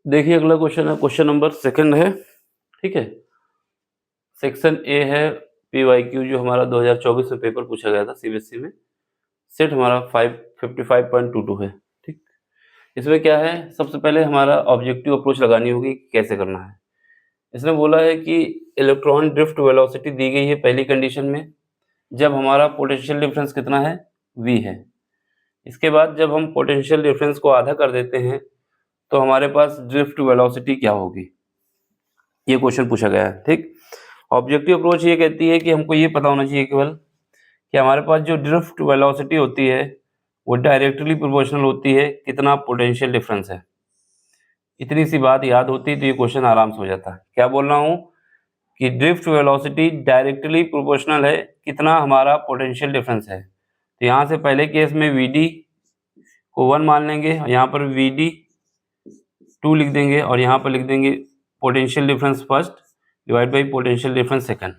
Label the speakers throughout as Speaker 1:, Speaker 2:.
Speaker 1: देखिए अगला क्वेश्चन है, क्वेश्चन नंबर सेकंड है। ठीक है, सेक्शन ए है पीवाईक्यू जो हमारा 2024 में पेपर पूछा गया था सीबीएसई में। सेट हमारा 555.22 है। ठीक, इसमें क्या है, सबसे पहले हमारा ऑब्जेक्टिव अप्रोच लगानी होगी कि कैसे करना है। इसने बोला है कि इलेक्ट्रॉन ड्रिफ्ट वेलोसिटी दी गई है पहली कंडीशन में, जब हमारा पोटेंशियल डिफरेंस कितना है, v है। इसके बाद जब हम पोटेंशियल डिफरेंस को आधा कर देते हैं तो हमारे पास ड्रिफ्ट वेलोसिटी क्या होगी, ये क्वेश्चन पूछा गया है। ठीक, ऑब्जेक्टिव अप्रोच ये कहती है कि हमको ये पता होना चाहिए केवल कि हमारे पास जो ड्रिफ्ट वेलोसिटी होती है वो डायरेक्टली प्रोपोर्शनल होती है कितना पोटेंशियल डिफरेंस है। इतनी सी बात याद होती तो ये क्वेश्चन आराम से हो जाता है। क्या बोल रहा हूँ कि ड्रिफ्ट वेलोसिटी डायरेक्टली प्रोपोर्शनल है कितना हमारा पोटेंशियल डिफरेंस है। तो यहाँ से पहले केस में वी को 1 मान लेंगे और यहाँ पर वी 2 लिख देंगे और यहाँ पर लिख देंगे potential difference first divide by potential difference second.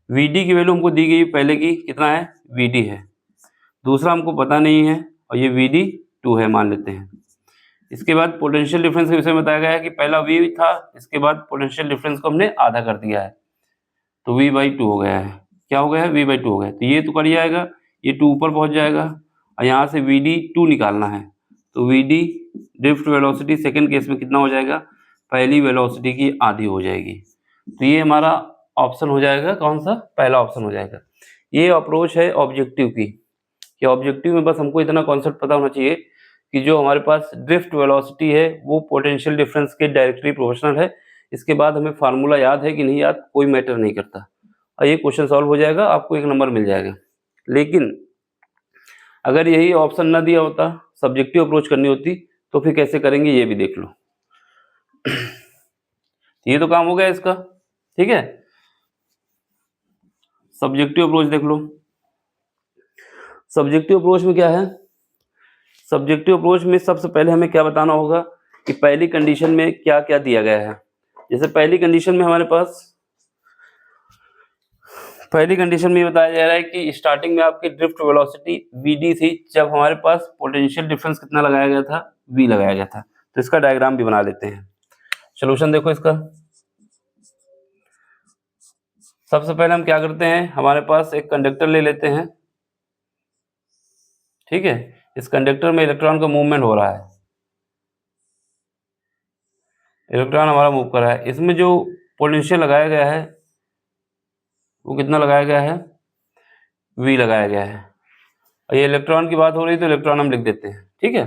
Speaker 1: V की वैल्यू हमको दी गई पहले की कितना है, वी है। दूसरा हमको पता नहीं है और ये वी 2 है मान लेते हैं। इसके बाद पोटेंशियल डिफरेंस के विषय में बताया गया है कि पहला v था, इसके बाद पोटेंशियल डिफरेंस को हमने आधा कर दिया है तो v/2 हो गया है। क्या हो गया है, v/2 हो गया है। तो ये तो कर जाएगा, ये 2 ऊपर पहुंच जाएगा और यहाँ से vd2 निकालना है तो vd drift velocity second case में कितना हो जाएगा, पहली वेलोसिटी की आधी हो जाएगी। तो ये हमारा ऑप्शन हो जाएगा, कौन सा, पहला ऑप्शन हो जाएगा। ये अप्रोच है ऑब्जेक्टिव की, कि ऑब्जेक्टिव में बस हमको इतना कॉन्सेप्ट पता होना चाहिए कि जो हमारे पास ड्रिफ्ट वेलोसिटी है वो पोटेंशियल डिफरेंस के डायरेक्टली प्रोपोर्शनल है। इसके बाद हमें फार्मूला याद है कि नहीं याद, कोई मैटर नहीं करता और ये क्वेश्चन सॉल्व हो जाएगा, आपको 1 नंबर मिल जाएगा। लेकिन अगर यही ऑप्शन ना दिया होता, सब्जेक्टिव अप्रोच करनी होती, तो फिर कैसे करेंगे ये भी देख लो। ये तो काम हो गया इसका। ठीक है, सब्जेक्टिव अप्रोच देख लो। सब्जेक्टिव अप्रोच में क्या है, सब्जेक्टिव अप्रोच में सबसे पहले हमें क्या बताना होगा कि पहली कंडीशन में क्या क्या दिया गया है। जैसे पहली कंडीशन में हमारे पास, पहली कंडीशन में बताया जा रहा है कि स्टार्टिंग में आपकी ड्रिफ्ट वेलोसिटी vd थी जब हमारे पास पोटेंशियल डिफरेंस कितना लगाया गया था, v लगाया गया था। तो इसका डायग्राम भी बना लेते हैं। सॉल्यूशन देखो इसका। सबसे पहले हम क्या करते हैं, हमारे पास एक कंडक्टर ले लेते हैं। ठीक है, इस कंडक्टर में इलेक्ट्रॉन का मूवमेंट हो रहा है, इलेक्ट्रॉन हमारा मूव कर रहा है। इसमें जो पोटेंशियल लगाया गया है वो कितना लगाया गया है, v लगाया गया है। और ये इलेक्ट्रॉन की बात हो रही है तो इलेक्ट्रॉन हम लिख देते हैं। ठीक है,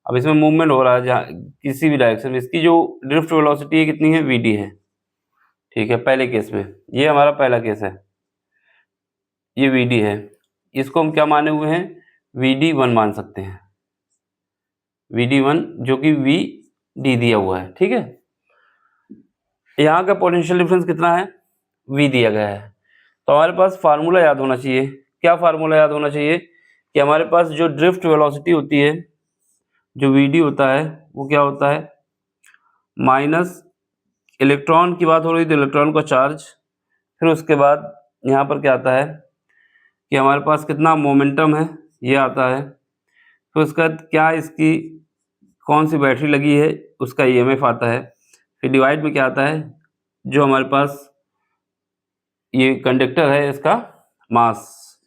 Speaker 1: अब इसमें मूवमेंट हो रहा है जहाँ किसी भी डायरेक्शन में, इसकी जो ड्रिफ्ट वेलोसिटी है कितनी है, vd है। ठीक है, पहले केस में, ये हमारा पहला केस है, ये vd है। इसको हम क्या माने हुए हैं, vd1 मान सकते हैं, vd1 जो कि vd दिया हुआ है। ठीक है, यहाँ का पोटेंशियल डिफरेंस कितना है, v दिया गया है। तो हमारे पास फार्मूला याद होना चाहिए। क्या फार्मूला याद होना चाहिए कि हमारे पास जो ड्रिफ्ट वेलोसिटी होती है, जो vd होता है वो क्या होता है, माइनस इलेक्ट्रॉन की बात हो रही तो इलेक्ट्रॉन का चार्ज, फिर उसके बाद यहाँ पर क्या आता है कि हमारे पास कितना मोमेंटम है ये आता है, फिर उसके बाद क्या इसकी कौन सी बैटरी लगी है उसका ईएमएफ आता है, फिर डिवाइड में क्या आता है, जो हमारे पास ये कंडक्टर है इसका मास,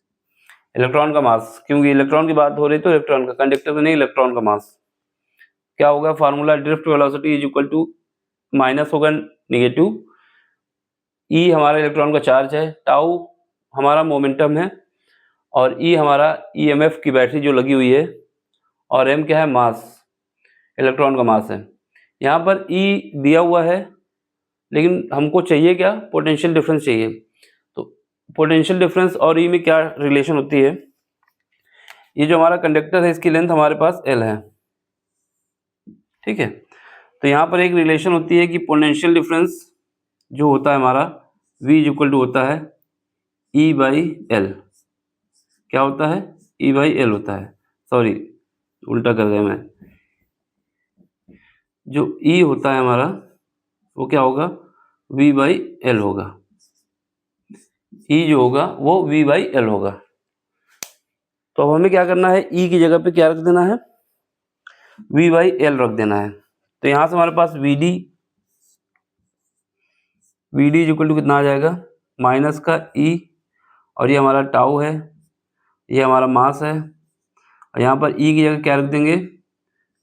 Speaker 1: इलेक्ट्रॉन का मास, क्योंकि इलेक्ट्रॉन की बात हो रही तो इलेक्ट्रॉन का, कंडक्टर का नहीं, इलेक्ट्रॉन का मास। क्या होगा formula, drift velocity is equal to minus होगा नेगेटिव, ई हमारा इलेक्ट्रॉन का चार्ज है, टाउ हमारा मोमेंटम है और ई हमारा ईएमएफ की बैटरी जो लगी हुई है, और एम क्या है, मास, इलेक्ट्रॉन का मास है। यहाँ पर ई दिया हुआ है लेकिन हमको चाहिए क्या, पोटेंशियल डिफरेंस चाहिए। तो पोटेंशियल डिफरेंस और ई में क्या रिलेशन होती है, ये जो हमारा कंडक्टर है इसकी लेंथ हमारे पास एल है। ठीक है, तो यहाँ पर एक रिलेशन होती है कि पोटेंशियल डिफरेंस जो होता है हमारा v इक्वल टू होता है E/L। क्या होता है, E/L होता है, सॉरी उल्टा कर गया मैं, जो E होता है हमारा वो क्या होगा, V/L होगा, E जो होगा वो V/L होगा। तो अब हमें क्या करना है, E की जगह पे क्या रख देना है, V/L रख देना है। तो यहाँ से हमारे पास V D is equal to कितना आ जाएगा, माइनस का ई, और ये हमारा टाउ है, ये हमारा मास है, और यहाँ पर ई की जगह क्या रख देंगे,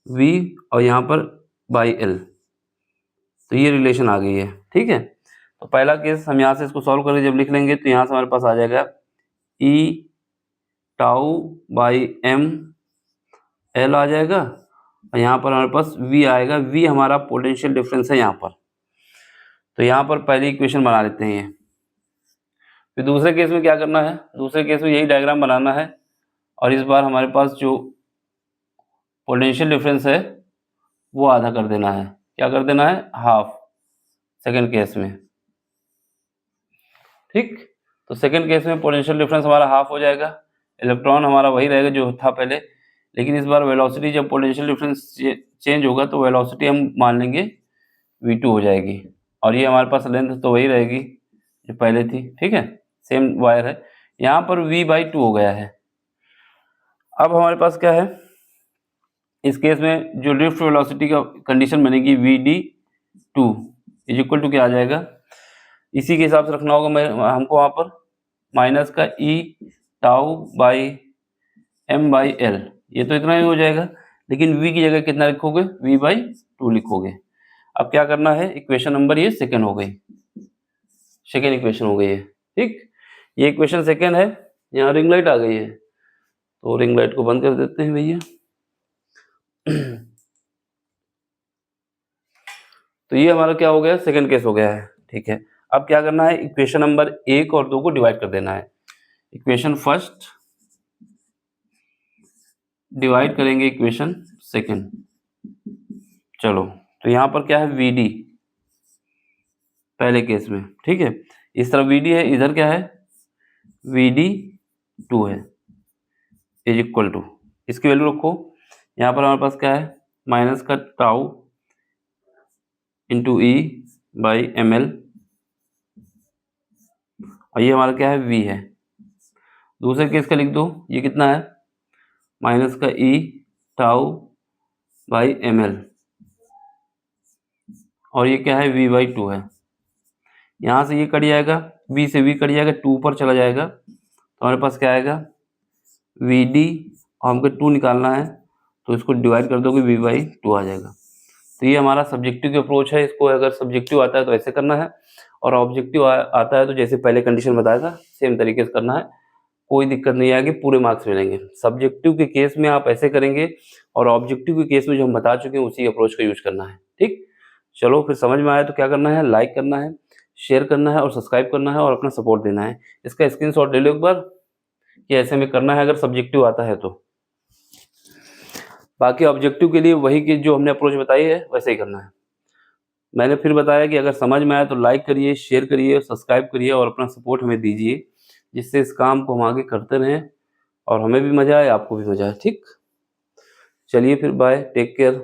Speaker 1: वी, और यहाँ पर बाई एल। तो ये रिलेशन आ गई है। ठीक है, तो पहला केस हम यहाँ से इसको सॉल्व करके जब लिख लेंगे तो यहाँ से हमारे पास आ जाएगा ई टाउ बाई एम एल आ जाएगा, और यहाँ पर हमारे पास v आएगा। v हमारा पोटेंशियल डिफरेंस है यहाँ पर। तो यहाँ पर पहली इक्वेशन बना लेते हैं ये। फिर दूसरे केस में क्या करना है, दूसरे केस में यही डायग्राम बनाना है, और इस बार हमारे पास जो पोटेंशियल डिफरेंस है वो आधा कर देना है। क्या कर देना है, हाफ, सेकेंड केस में। ठीक, तो सेकेंड केस में पोटेंशियल डिफरेंस हमारा हाफ हो जाएगा, इलेक्ट्रॉन हमारा वही रहेगा जो था पहले, लेकिन इस बार वेलोसिटी जब पोटेंशियल डिफरेंस चेंज होगा तो वेलोसिटी हम मान लेंगे v2 हो जाएगी, और ये हमारे पास लेंथ तो वही रहेगी जो पहले थी। ठीक है, सेम वायर है। यहाँ पर v/2 हो गया है। अब हमारे पास क्या है, इस केस में जो ड्रिफ्ट वेलोसिटी का कंडीशन बनेगी vd2 इज इक्वल टू क्या आ जाएगा, इसी के हिसाब से रखना होगा हमको वहाँ पर, माइनस का e tau by M by L. ये तो इतना ही हो जाएगा, लेकिन v की जगह कितना लिखोगे, v/2 लिखोगे। अब क्या करना है, इक्वेशन नंबर ये सेकेंड हो गई, सेकेंड इक्वेशन हो गई है। ठीक, ये इक्वेशन सेकेंड है। यहाँ रिंग लाइट आ गई है, तो रिंग लाइट को बंद कर देते हैं भैया। तो ये हमारा क्या हो गया, सेकेंड केस हो गया है। ठीक है, अब क्या करना है, इक्वेशन नंबर 1 और 2 को डिवाइड कर देना है। इक्वेशन फर्स्ट डिवाइड करेंगे इक्वेशन सेकेंड। चलो, तो यहाँ पर क्या है, Vd पहले केस में। ठीक है, इस तरफ Vd है, इधर क्या है, Vd2 है, इज इक्वल टू, इसकी वैल्यू रखो। यहाँ पर हमारे पास क्या है, माइनस का tau into E by M L, और ये हमारा क्या है, V है। दूसरे केस का लिख दो, ये कितना है, माइनस का e tau by M L, और ये क्या है, v/2 है। यहाँ से ये कट जाएगा, v से v कट जाएगा, 2 पर चला जाएगा, तो हमारे पास क्या आएगा, vd, और हमको 2 निकालना है तो इसको डिवाइड कर दोगे, v/2 आ जाएगा। तो ये हमारा सब्जेक्टिव की अप्रोच है। इसको अगर सब्जेक्टिव आता है तो ऐसे करना है, और ऑब्जेक्टिव आता है तो जैसे पहले कंडीशन बताया था सेम तरीके से करना है, कोई दिक्कत नहीं आएगी, पूरे मार्क्स मिलेंगे। सब्जेक्टिव के केस में आप ऐसे करेंगे, और ऑब्जेक्टिव के केस में जो हम बता चुके हैं उसी अप्रोच का यूज करना है। ठीक, चलो फिर समझ में आया तो क्या करना है, लाइक करना है, शेयर करना है, और सब्सक्राइब करना है, और अपना सपोर्ट देना है। इसका स्क्रीनशॉट ले लो एक बार कि ऐसे में करना है अगर सब्जेक्टिव आता है तो। बाकी ऑब्जेक्टिव के लिए वही की जो हमने अप्रोच बताई है वैसे ही करना है। मैंने फिर बताया कि अगर समझ में आया तो लाइक करिए, शेयर करिए, सब्सक्राइब करिए, और अपना सपोर्ट हमें दीजिए, जिससे इस काम को हम आगे करते रहें और हमें भी मजा आए, आपको भी मजा आए। ठीक, चलिए फिर बाय, टेक केयर।